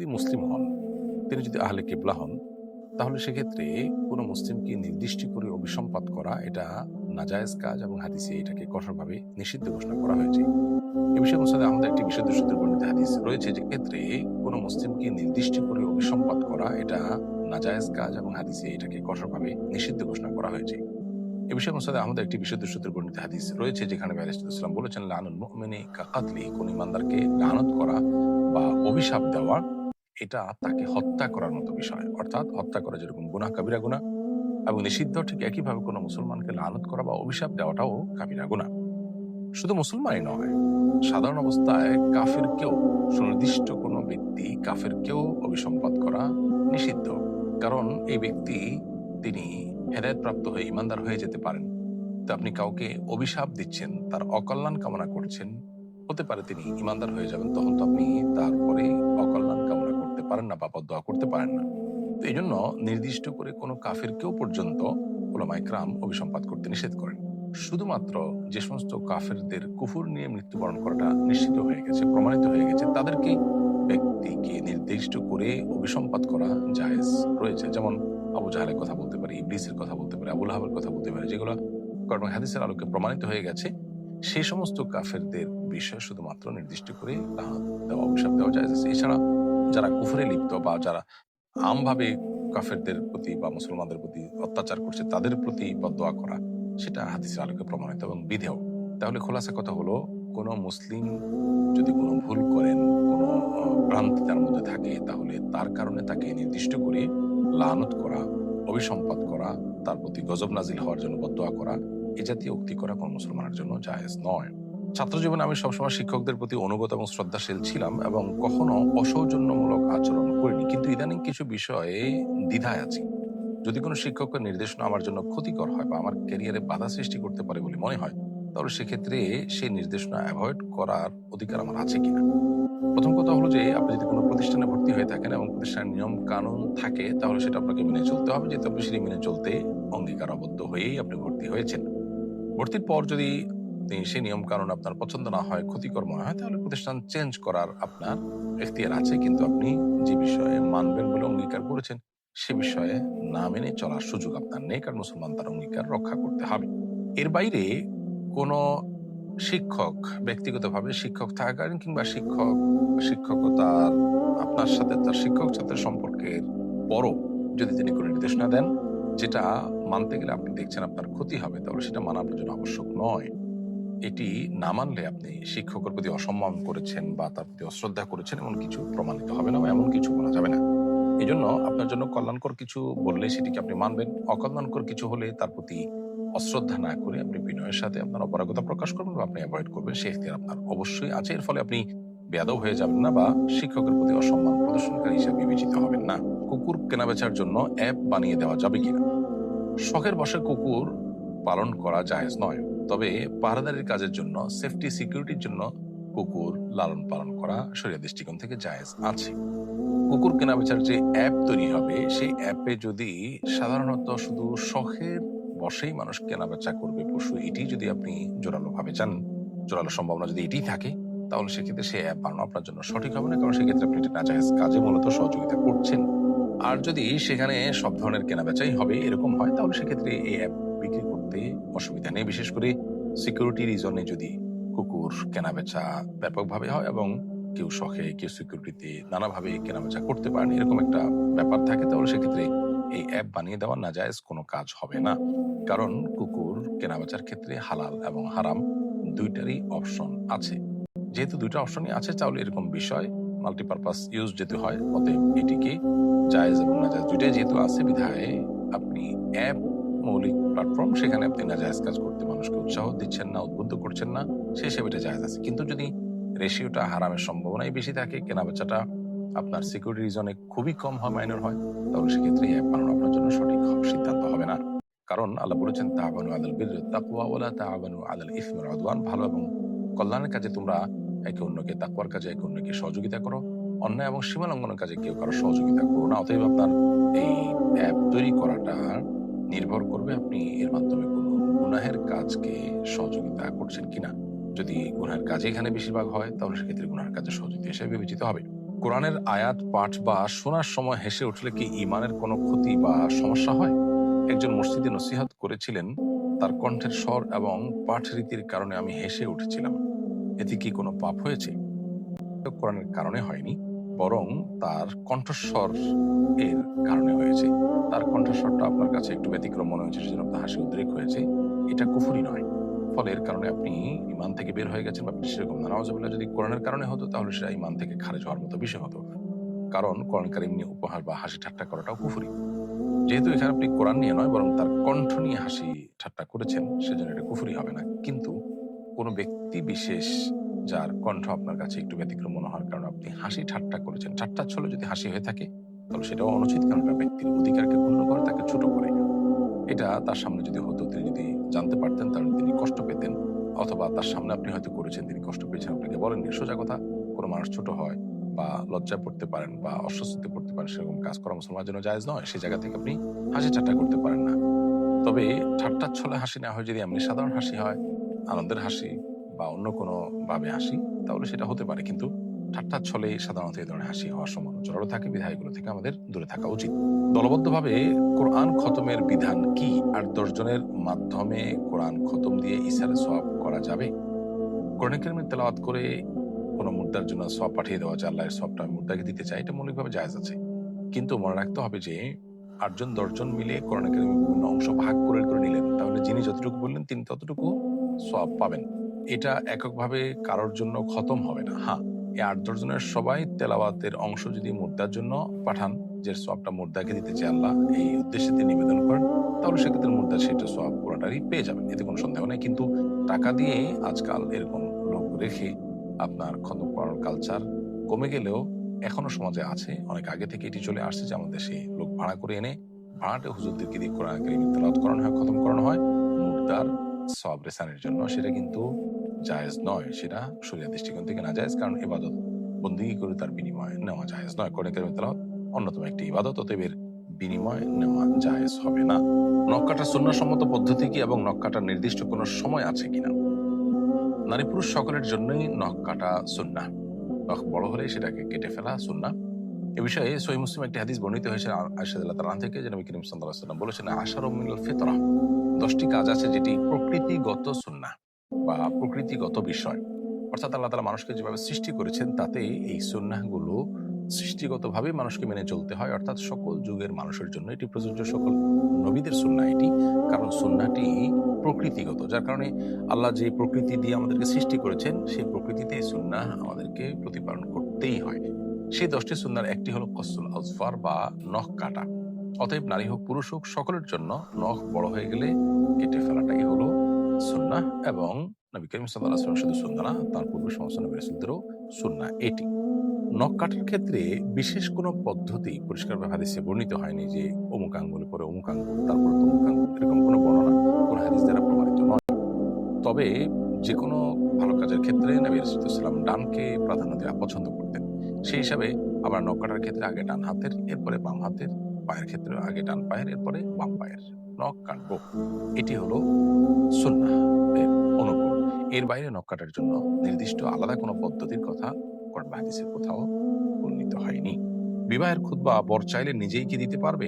যদি মুসলিম হন, তিনি যদি আহলে কিবলা হন, তাহলে সেক্ষেত্রে কোনো মুসলিমকে নির্দিষ্ট করে অভিসম্পাত করা এটা নাজায়েজ কাজ এবং হাদিসে এটাকে কঠোরভাবে নিষিদ্ধ ঘোষণা করা হয়েছে। এ বিষয়ে মুসনাদ আহমদের একটি বিশুদ্ধ সূত্রে বর্ণিত হাদিস রয়েছে, যে ক্ষেত্রে কোনো মুসলিমকে নির্দিষ্ট করে অভিসম্পাত করা এটা নাজায়েজ কাজ এবং হাদিসে এটাকে কঠোরভাবে নিষিদ্ধ ঘোষণা করা হয়েছে। এ বিষয়ে মুসনাদ আহমদের একটি বিশুদ্ধ সূত্রে বর্ণিত হাদিস রয়েছে, যেখানে নবী আলাইহিস সালাম বলেছেন, লানুল মুমিনি কাকাতলি, কোন ঈমানদারকে লানত করা বা অভিশাপ দেওয়া এটা তাকে হত্যা করার মতো বিষয়। অর্থাৎ হত্যা করা যেরকম গুনাহ, কাবিরা গুনাহ এবং নিষিদ্ধ, ঠিক একইভাবে কোনো মুসলমানকে লানত করা বা অভিশাপ দেওয়াটাও কাবিরা গুনাহ। শুধু মুসলমানই নয়, সাধারণ অবস্থায় কাফেরকেও, সুনির্দিষ্ট কোনো ব্যক্তি কাফেরকেও অভিসম্পাত করা নিষিদ্ধ। কারণ এই ব্যক্তি তিনি হেদায়েতপ্রাপ্ত হয়ে ঈমানদার হয়ে যেতে পারেন। তো আপনি কাউকে অভিশাপ দিচ্ছেন, তার অকল্যাণ কামনা করছেন, হতে পারে তিনি ঈমানদার হয়ে যাবেন, তখন তো আপনি তারপরে অকল্যাণ কামনা করতে পারেন না বা বদদোয়া করতে পারেন না। তো এই জন্য নির্দিষ্ট করে কোনো কাফেরকেও পর্যন্ত উলামায়ে কেরাম অভিসম্পাত করতে নিষেধ করেন। শুধুমাত্র যে সমস্ত কাফেরদের কুফর নিয়ে মৃত্যুবরণ করাটা নিশ্চিত হয়ে গেছে, প্রমাণিত হয়ে গেছে, তাদেরকে ব্যক্তিকে নির্দিষ্ট করে অভিসম্পাত করা জায়েজ রয়েছে। যেমন আবু জাহেলের কথা বলতে পারি, ইবলিসের কথা বলতে পারি, আবুল আহাবের কথা বলতে পারি, যেগুলো কোরআন হাদিসের আলোকে প্রমাণিত হয়ে গেছে। সেই সমস্ত কাফেরদের বিষয় শুধুমাত্র নির্দিষ্ট করে লানত দেওয়া, অভিশাপ দেওয়া জায়েজ আছে। এছাড়া যারা কুফরে লিপ্ত বা যারা আমভাবে কাফেরদের প্রতি বা মুসলমানদের প্রতি অত্যাচার করছে, তাদের প্রতি বদদোয়া করা, সেটা হাদিসের আলোকে প্রমাণিত এবং বিধেয়। তাহলে খোলাসা কথা হলো, কোনো মুসলিম যদি কোনো ভুল করেন, কোনো ভ্রান্তি তার মধ্যে থাকে, তাহলে তার কারণে তাকে নির্দিষ্ট করে লানত করা, অভিসম্পাত করা, তার প্রতি গজব নাজিল হওয়ার জন্য বদদোয়া করা, এ জাতীয় উক্তি করা কোনো মুসলমানের জন্য জায়েজ নয়। ছাত্র জীবনে আমি সবসময় শিক্ষকদের প্রতি অনুগত এবং শ্রদ্ধাশীল ছিলাম এবং কখনো অসৌজন্যমূলক আচরণ করিনি, কিন্তু ইদানিং কিছু বিষয়ে দ্বিধায় আছি। যদি কোনো শিক্ষকের নির্দেশনা আমার জন্য ক্ষতিকর হয় বা আমার ক্যারিয়ারে বাধা সৃষ্টি করতে পারে বলে মনে হয়, তাহলে সেক্ষেত্রে সেই নির্দেশনা অ্যাভয়েড করার অধিকার আমার আছে কিনা। প্রথম কথা হলো যে, আপনি যদি কোনো প্রতিষ্ঠানে ভর্তি হয়ে থাকেন এবং প্রতিষ্ঠানের নিয়ম কানুন থাকে, তাহলে সেটা আপনাকে মেনে চলতে হবে, যেহেতু আপনি সেটি মেনে চলতে অঙ্গীকারাবদ্ধ হয়েই আপনি ভর্তি হয়েছেন। ভর্তির পর যদি সেই নিয়ম কানুন আপনার পছন্দ না হয়, ক্ষতিকর মনে হয়, তাহলে প্রতিষ্ঠান চেঞ্জ করার আপনার এখতিয়ার আছে, কিন্তু আপনি যে বিষয়ে মানবেন বলে অঙ্গীকার করেছেন, সে বিষয়ে না মেনে চলার সুযোগ আপনার নেই, কারণ মুসলমান তার অঙ্গীকার রক্ষা করতে হবে। এর বাইরে কোনো শিক্ষক ব্যক্তিগতভাবে শিক্ষক থাকাকালীন কিংবা শিক্ষকতার আপনার সাথে তার শিক্ষক ছাত্রের সম্পর্কের পরও যদি তিনি কোনো নির্দেশনা দেন, যেটা মানতে গেলে আপনি দেখছেন আপনার ক্ষতি হবে, তাহলে সেটা মানা আপনার জন্য আবশ্যক নয়। এটি না মানলে আপনি শিক্ষকের প্রতি অসম্মান করেছেন বা তার প্রতি অশ্রদ্ধা করেছেন, এমন কিছু প্রমাণিত হবে না বা এমন কিছু বলা যাবে না। এই জন্য আপনার জন্য কল্যাণকর কিছু বললে সেটিকে আপনি মানবেন, অকল্যাণকর কিছু হলে তার প্রতি অশ্রদ্ধা না করে আপনি বিনয়ের সাথে আপনার অপারগতা প্রকাশ করবেন বা আপনি অ্যাভয়েড করবেন, সে এখতিয়ার আপনার অবশ্যই আছে। এর ফলে আপনি বেয়াদব হয়ে যাবেন না বা শিক্ষকের প্রতি অসম্মান প্রদর্শনকারী হিসেবে বিবেচিত হবেন না। কুকুর কেনাবেচার জন্য অ্যাপ বানিয়ে দেওয়া যাবে কিনা? শখের বশে কুকুর পালন করা জায়েজ নয়, তবে পাহারাদারির কাজের জন্য, সেফটি সিকিউরিটির জন্য কুকুর লালন পালন করা শরীয়ত দৃষ্টিকোণ থেকে জায়েজ আছে। কুকুর কেনাবেচার যে অ্যাপ তৈরি হবে, সেই অ্যাপে যদি সাধারণত শুধু শখের বশেই মানুষ কেনাবেচা করবে পশু, এটি যদি আপনি জোরালো ভাবে জানেন, জোরালো সম্ভাবনা যদি এটি থাকে, তাহলে সেক্ষেত্রে সেই অ্যাপ বানানো আপনার জন্য সঠিক হবে না, কারণ সেক্ষেত্রে আপনি এটা নাজায়েজ কাজে মূলত সহযোগিতা করছেন। আর যদি সেখানে সব ধরনের কেনাবেচাই হবে এরকম হয়, তাহলে সেক্ষেত্রে এই অ্যাপ বিক্রি করতে অসুবিধা নেই। বিশেষ করে সিকিউরিটি রিজনে যদি কুকুর কেনাবেচা ব্যাপকভাবে হয় এবং কেউ শখে, কেউ সিকিউরিটিতে নানাভাবে কেনাবেচা করতে পারেন, এরকম একটা ব্যাপার থাকে, তাহলে সেক্ষেত্রে এই অ্যাপ বানিয়ে দেওয়া নাজায়েজ কোনো কাজ হবে না। কারণ কুকুর কেনাবেচার ক্ষেত্রে হালাল এবং হারাম দুইটারই অপশন আছে। যেহেতু দুইটা অপশনই আছে, তাহলে এরকম বিষয় মাল্টিপারপাস ইউজ যেতে হয়, অতএব এটিকে জায়েজ এবং নাজায়েজ দুইটাই যেহেতু আছে, বিধায় আপনি অ্যাপ মৌলিক প্ল্যাটফর্ম, সেখানে আপনি নাজায়েজ কাজ করতে মানুষকে উৎসাহ দিচ্ছেন না, উদ্বুদ্ধ করছেন না, সেই হিসেবে এটা জায়েজ আছে। কিন্তু যদি রেশিওটা হারামের সম্ভাবনাই বেশি থাকে, কেনাবেচাটা আপনার সিকিউরিটি রিজনে খুবই কম হয়, মাইনর হয়, তাহলে সেক্ষেত্রে অ্যাপ বানানো আপনার জন্য সঠিক সিদ্ধান্ত হবে না। কারণ আল্লাহ বলেছেন, তাআবানু আলাল বিররি ওয়াত তাকওয়া ওয়া লা তাআবানু আলাল ইসমি ওয়াল উদওয়ান। ভালো এবং কল্যাণের কাজে তোমরা একে অন্যকে, তাকওয়ার কাজে একে অন্যকে সহযোগিতা করো, অন্যায় এবং সীমা লঙ্ঘনের কাজে কেউ কারো সহযোগিতা করো না। অতএব আপনার এই অ্যাপ তৈরি করাটা নির্ভর করবে আপনি এর মাধ্যমে কোনো গুনাহের কাজকে সহযোগিতা করছেন কিনা। যদি গুনাহের কাজে এখানে বেশিরভাগ হয়, তাহলে সেক্ষেত্রে গুনাহের কাজে সহযোগিতা হিসেবে বিবেচিত হবে। কোরআনের আয়াত পাঠ বা শোনার সময় হেসে উঠলে কি ঈমানের কোনো ক্ষতি বা সমস্যা হয়? একজন মসজিদে নসিহত করেছিলেন, তার কণ্ঠের স্বর এবং পাঠ রীতির কারণে আমি হেসে উঠেছিলাম। এতে কি কোনো পাপ হয়েছে? তো কোরআনের কারণে হয়নি, বরং তার কণ্ঠস্বর এর কারণে হয়েছে। তার কণ্ঠস্বরটা আপনার কাছে একটু ব্যতিক্রম মনে হয়েছে, সেজন্য আপনার হাসি উদ্রেক হয়েছে। এটা কুফরি নয়। ফলে এর কারণে আপনি ঈমান থেকে বের হয়ে গেছেন বা আপনি সেরকম না। নাউজুবিল্লাহ, যদি কোরআনের কারণে হতো তাহলে সেটা ঈমান থেকে খারিজ হওয়ার মতো বিষয় হতো। কারণ কোরআন কারীম নিয়ে উপহাস বা হাসি ঠাট্টা করাটাও কুফরি। যেহেতু এখানে আপনি কোরআন নিয়ে নয় বরং তার কণ্ঠ নিয়ে হাসি ঠাট্টা করেছেন, সেজন্য এটা কুফরি হবে না। কিন্তু কোনো ব্যক্তি বিশেষ যার কণ্ঠ আপনার কাছে একটু ব্যতিক্রম মনে হওয়ার কারণে আপনি হাসি ঠাট্টা করেছেন, ঠাট্টার ছলে যদি হাসি হয়ে থাকে তাহলে সেটাও অনুচিত, কারণ এটা ব্যক্তির অধিকারকে ক্ষুণ্ণ করে, তাকে ছোট করে। এটা তার সামনে যদি হতো, তিনি যদি জানতে পারতেন তাহলে তিনি কষ্ট পেতেন, অথবা তার সামনে আপনি হয়তো করেছেন, তিনি কষ্ট পেয়েছেন, আপনাকে বলেননি। সোজা কথা, কোনো মানুষ ছোট হয় বা লজ্জায় পড়তে পারেন বা অস্বস্তিতে পড়তে পারেন, সেরকম কাজ করা মুসলমানের জন্য জায়েজ নয়। সেই জায়গা থেকে আপনি হাসি ঠাট্টা করতে পারেন না। তবে ঠাট্টার ছলে হাসি না হয় যদি এমনি সাধারণ হাসি হয়, আনন্দের হাসি বা অন্য কোনো ভাবে হাসি, তাহলে সেটা হতে পারে। কিন্তু ঠাট্টার ছলেই সাধারণত এই ধরনের হাসি হওয়ার সম্ভাবনা জড়ো থাকে, বিধায় এগুলো থেকে আমাদের দূরে থাকা উচিত। দলবদ্ধভাবে কোরআন খতমের বিধান কি? ৮-১০ জনের মাধ্যমে কোরআন খতম দিয়ে ইসারে সওয়াব করা যাবে? কোরআন কারীমের তেলাওয়াত করে কোনো মুর্দার জন্য সওয়াব পাঠিয়ে দেওয়া, যে আল্লাহ এর সওয়াবটা আমি মুর্দাকে দিতে চাই, এটা মৌলিকভাবে জায়েজ আছে। কিন্তু মনে রাখতে হবে যে ৮ জন ১০ জন মিলে কোরআন কারীমের বিভিন্ন অংশ ভাগ করে নিলেন, তাহলে যিনি যতটুকু বললেন তিনি ততটুকু সওয়াব পাবেন। এটা এককভাবে কারোর জন্য খতম হবে না। হ্যাঁ, এই ৮-১০ জনের সবাই তেলাওয়াতের অংশ যদি মুর্দার জন্য পাঠান, যে সওয়াবটা মুর্দাকে দিতে চায় আল্লাহ, এই উদ্দেশ্যে তিনি নিবেদন করেন, তাহলে সেক্ষেত্রে মুর্দা সেটা সওয়াব পুরাটাই পেয়ে যাবেন। এতে কোনো সন্দেহ নেই। কিন্তু টাকা দিয়ে আজকাল এরকম লোক রেখে আপনার খতম করার কালচার কমে গেলেও এখনো সমাজে আছে। অনেক আগে থেকে এটি চলে আসছে যে আমাদের দেশে লোক ভাড়া করে এনে ভাড়াটে হুজুরদেরকে দিয়ে কোরআন কারীম তেলাওয়াত করানো হয়, খতম করানো হয় মুর্দার সওয়াব রেসানের জন্য। সেটা কিন্তু জায়েজ নয়। সেটা শরিয়ার দৃষ্টিকোণ থেকে নাজায়েজ। কারণ ইবাদত বন্দেগী করে তার বিনিময় নেওয়া জায়েজ নয়। কোরআন কারীম তেলাওয়াত অন্যতম একটি ইবাদত, অতএব এর বিনিময় নেওয়া জায়েজ হবে না। নখ কাটা সুন্নাহ সম্মত পদ্ধতি কি এবং নখ কাটার নির্দিষ্ট কোনো সময় আছে কিনা? নারী পুরুষ সকলের জন্যই নখ কাটা সুন্নাহ। নখ বড় হলে সেটাকে কেটে ফেলা সুন্নাহ। এ বিষয়ে সহিহ মুসলিম একটি হাদিস বর্ণিত হয়েছে আয়েশা রাদিয়াল্লাহু তাআলা থেকে, যে নবী করিম সাল্লাল্লাহু আলাইহি ওয়াসাল্লাম বলেছেন, আশারু মিনাল ফিতরাহ, ১০টি কাজ আছে যেটি প্রকৃতিগত সুন্নাহ বা প্রকৃতিগত বিষয়। অর্থাৎ আল্লাহ তাআলা মানুষকে যেভাবে সৃষ্টি করেছেন তাতে এই সুন্নাহগুলো সৃষ্টিগতভাবে মানুষকে মেনে চলতে হয়। অর্থাৎ সকল যুগের মানুষের জন্য এটি প্রযোজ্য, সকল নবীদের সুন্নাহ এটি। কারণ সুন্নাহটি প্রকৃতিগত, যার কারণে আল্লাহ যে প্রকৃতি দিয়ে আমাদেরকে সৃষ্টি করেছেন সেই প্রকৃতিতে এই সুন্নাহ আমাদেরকে প্রতিপালন করতেই হয়। সেই ১০টি সুন্নাহর একটি হলো কসুল আজফার বা নখ কাটা। অতএব নারী হোক পুরুষ হোক সকলের জন্য নখ বড় হয়ে গেলে কেটে ফেলাটাই হলো সুন্নাহ। এবং নবী করিম সাল্লাল্লাহু আলাইহি ওয়াসাল্লাম শুধু সুন্নাহ না, তার পূর্বে সমস্ত নবী রাসূলদেরও সুন্নাহ এটি। নখ কাটার ক্ষেত্রে বিশেষ কোনো পদ্ধতি পরিষ্কারভাবে হাদিসে বর্ণিত হয়নি যে অমুক আঙ্গুলে পরে অমুক আঙ্গুল, তারপরে তমুক আঙ্গুল, এরকম কোনো বর্ণনা কোন হাদিস দ্বারা প্রমাণিত নয়। তবে যেকোনো ভালো কাজের ক্ষেত্রে নবী রাসূলুল্লাহ সাল্লাল্লাহু আলাইহি ওয়াসাল্লাম ডানকে প্রাধান্য দেওয়া পছন্দ করতেন। সেই হিসাবে আমরা নখ কাটার ক্ষেত্রে আগে ডান হাতের, এরপরে বাম হাতের, পায়ের ক্ষেত্রে আগে ডান পায়ের, এরপরে বাম পায়ের নখ কাটবো। এটি হলো সুন্নাহ এর অনুকূল। এর বাইরে নখ কাটার জন্য নির্দিষ্ট আলাদা কোনো পদ্ধতির কথা কোরআন বা হাদিসে কোথাও বর্ণিত হয়নি। বিবাহের খুতবা বর চাইলে নিজেই কি দিতে পারবে?